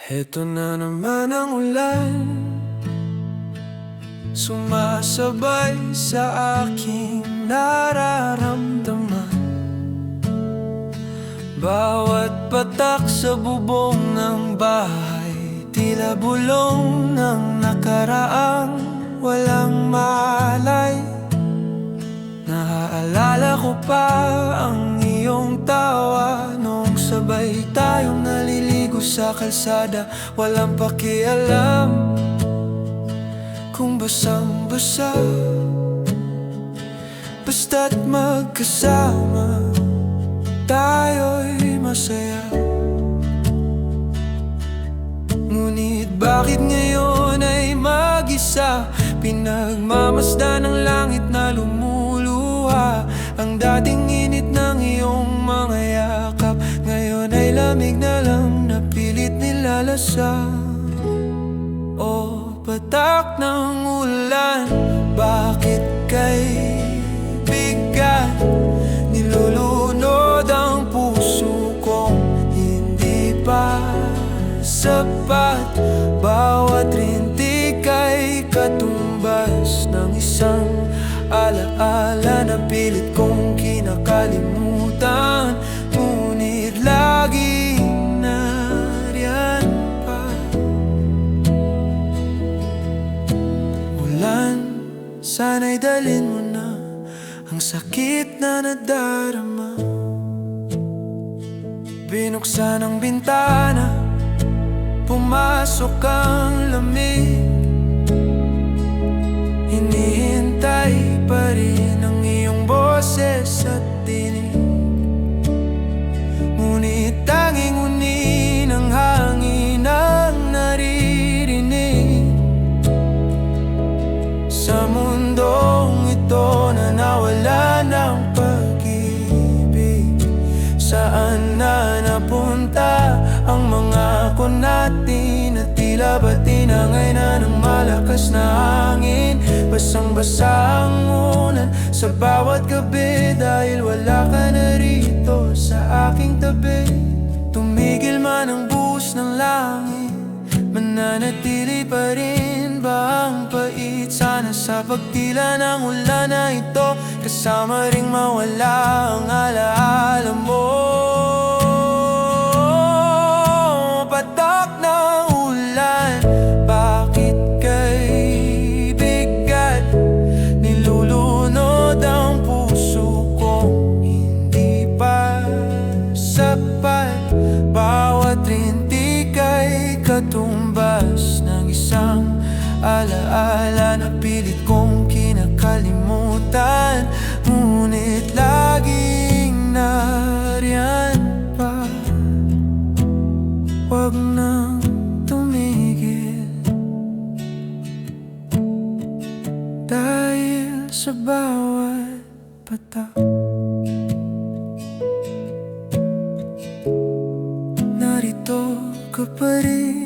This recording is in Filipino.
Heto na naman ang ulan, sumasabay sa aking nararamdaman. Bawat patak sa bubong ng bahay, tila bulong ng nakaraang walang malay. Naaalala ko pa ang iyong tawa noong sabay tayong naliligo sa kalsada. Walang pakialam kung basang-basa, basta't magkasama tayo'y masaya. Ngunit bakit ngayon ay mag-isa, pinagmamasdan ng langit na lumuluha? Ang dating init ng iyong mga yakap, ngayon ay lamig na lang na pilit nilalasa. O patak ng ulan, bakit kay bigat nilulunod ang puso kong hindi pa sapat? Bawat rintig ay katumbas ng isang alaala na pilit kong kinakalimutan. Ngunit laging nariyan pa. Ulan, sana'y dalhin mo na ang sakit na nadarama. Binuksan ang bintana, pumasok ang lamig. Hinihintay pa rin ang iyong boses at tinig. Ngunit tanging uni ng hangin ang naririnig. Sa mundong ito na nawala ng pag-ibig, saan na napunta ang mga ko natin? At tila ba tinangay na ng malakas na hangin? Basang-basa ang ulan sa bawat gabi, dahil wala ka na rito sa aking tabi. Tumigil man ang buhos ng langit, mananatili pa rin ba ang pait? Sana sa pagtila ng ulan na ito, kasama ring mawala ang alaala mo. Patak ng ulan, bakit kay bigat nilulunod ang puso kong hindi pa sapat? Bawat rintig ay katumbas ng isang alaala na pilit kong kinakalimutan. Ngunit laging nariyan pa. Huwag nang tumigil, dahil sa bawat patak narito ka pa rin.